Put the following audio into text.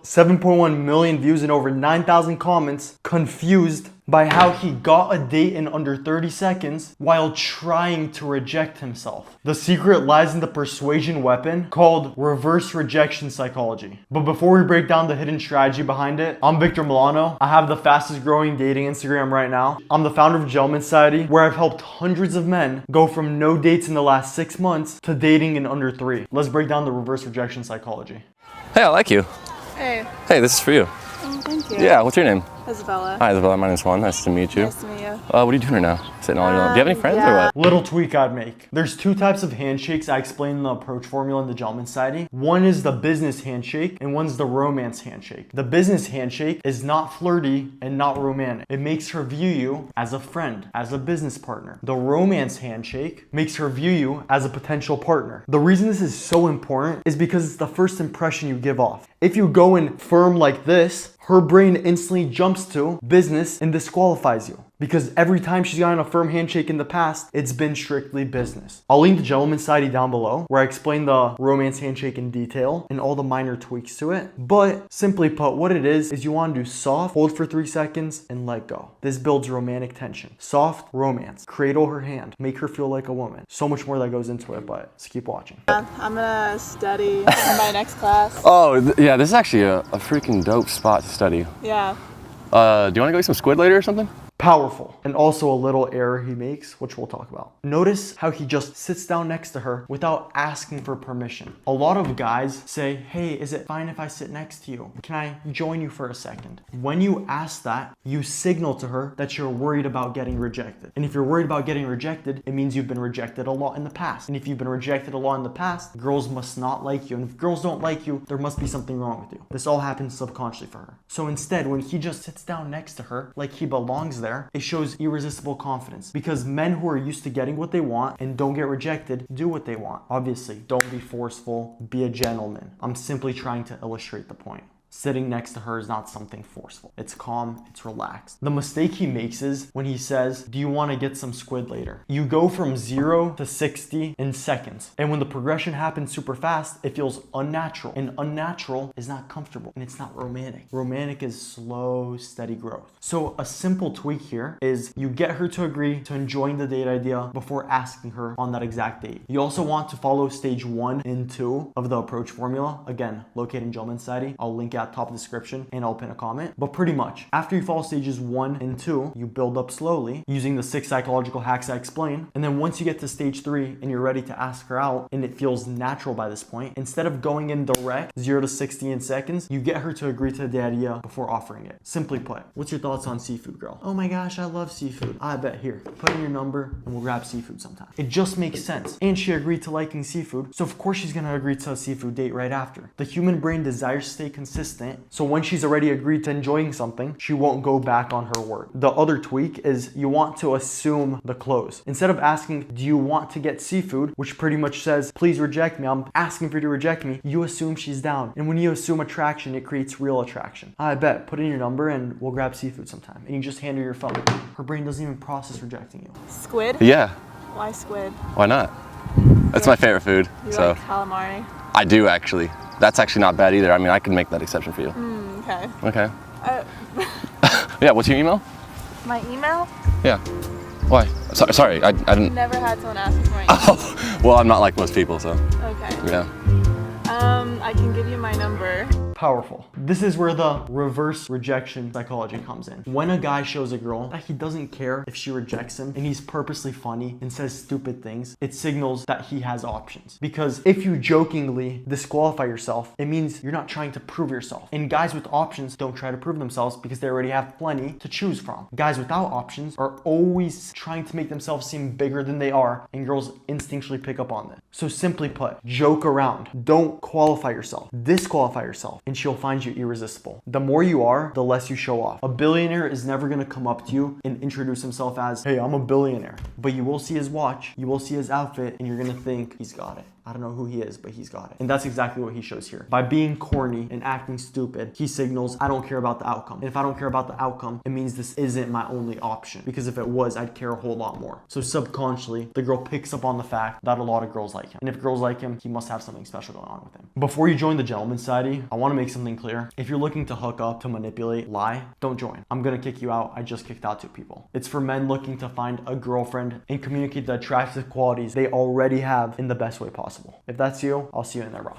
7.1 million views and over 9,000 comments, confused by how he got a date in under 30 seconds while trying to reject himself. The secret lies in the persuasion weapon called reverse rejection psychology. But before we break down the hidden strategy behind it, I'm Victor Milano. I have the fastest growing dating Instagram right now. I'm the founder of Gentleman Society, where I've helped hundreds of men go from no dates in the last 6 months to dating in under 3. Let's break down the reverse rejection psychology. Hey, I like you. Hey. Hey, this is for you. Oh, thank you. Yeah, what's your name? Isabella. Hi, Isabella. My name's Juan. Nice to meet you. Nice to meet you. What are you doing right now? Sitting all alone. Do you have any friends or what? Little tweak I'd make. There's 2 types of handshakes I explain in the approach formula in the Gentleman Society. One is the business handshake and one's the romance handshake. The business handshake is not flirty and not romantic. It makes her view you as a friend, as a business partner. The romance handshake makes her view you as a potential partner. The reason this is so important is because it's the first impression you give off. If you go in firm like this, her brain instantly jumps to business and disqualifies you. Because every time she's gotten a firm handshake in the past, it's been strictly business. I'll link the Gentleman Society down below, where I explain the romance handshake in detail and all the minor tweaks to it. But simply put, what it is you want to do soft, hold for 3 seconds, and let go. This builds romantic tension. Soft, romance. Cradle her hand. Make her feel like a woman. So much more that goes into it, but just keep watching. I'm gonna study in my next class. Oh, yeah, this is actually a freaking dope spot to study. Yeah. Do you want to go eat some squid later or something? Powerful. And also a little error he makes, which we'll talk about. Notice how he just sits down next to her without asking for permission. A lot of guys say, hey, is it fine if I sit next to you? Can I join you for a second? When you ask that, you signal to her that you're worried about getting rejected. And if you're worried about getting rejected, it means you've been rejected a lot in the past. And if you've been rejected a lot in the past, girls must not like you. And if girls don't like you, there must be something wrong with you. This all happens subconsciously for her. So instead, when he just sits down next to her like he belongs there, it shows irresistible confidence, because men who are used to getting what they want and don't get rejected do what they want. Obviously, don't be forceful, be a gentleman. I'm simply trying to illustrate the point. Sitting next to her is not something forceful. It's calm, it's relaxed. The mistake he makes is when he says, do you want to get some squid later? You go from 0 to 60 in seconds. And when the progression happens super fast, it feels unnatural. And unnatural is not comfortable, and it's not romantic. Romantic is slow, steady growth. So a simple tweak here is you get her to agree to enjoying the date idea before asking her on that exact date. You also want to follow stage 1 and 2 of the approach formula. Again, located in Gentleman Society. I'll link it top of the description and I'll pin a comment. But pretty much after you follow stages 1 and 2, you build up slowly using the 6 psychological hacks I explain. And then once you get to stage 3 and you're ready to ask her out and it feels natural by this point, instead of going in direct 0 to 60 in seconds, you get her to agree to the idea before offering it. Simply put, what's your thoughts on seafood, girl? Oh my gosh, I love seafood. I bet. Here, put in your number and we'll grab seafood sometime. It just makes sense. And she agreed to liking seafood, so of course she's gonna agree to a seafood date right after. The human brain desires to stay consistent. So when she's already agreed to enjoying something, she won't go back on her word. The other tweak is you want to assume the close. Instead of asking, do you want to get seafood, which pretty much says, please reject me, I'm asking for you to reject me, you assume she's down. And when you assume attraction, it creates real attraction. I bet. Put in your number and we'll grab seafood sometime. And you just hand her your phone. Her brain doesn't even process rejecting you. Squid? Yeah. Why squid? Why not? That's my favorite food. You so like calamari? I do actually. That's actually not bad either. I mean, I can make that exception for you. Okay. Okay. Yeah, what's your email? My email? Yeah. Why? Sorry, I didn't. Never had someone ask me for my email. Oh, well, I'm not like most people, so. Okay. Yeah. I can give you my number. Powerful. This is where the reverse rejection psychology comes in. When a guy shows a girl that he doesn't care if she rejects him and he's purposely funny and says stupid things, it signals that he has options. Because if you jokingly disqualify yourself, it means you're not trying to prove yourself. And guys with options don't try to prove themselves because they already have plenty to choose from. Guys without options are always trying to make themselves seem bigger than they are, and girls instinctually pick up on this. So simply put, joke around. Don't qualify yourself. Disqualify yourself. And she'll find you irresistible. The more you are, the less you show off. A billionaire is never gonna come up to you and introduce himself as, hey, I'm a billionaire. But you will see his watch, you will see his outfit, and you're gonna think he's got it. I don't know who he is, but he's got it. And that's exactly what he shows here. By being corny and acting stupid, he signals, I don't care about the outcome. And if I don't care about the outcome, it means this isn't my only option. Because if it was, I'd care a whole lot more. So subconsciously, the girl picks up on the fact that a lot of girls like him. And if girls like him, he must have something special going on with him. Before you join the gentleman society, I want to make something clear. If you're looking to hook up, to manipulate, lie, don't join. I'm gonna kick you out. I just kicked out 2 people. It's for men looking to find a girlfriend and communicate the attractive qualities they already have in the best way possible. If that's you, I'll see you in there, bro.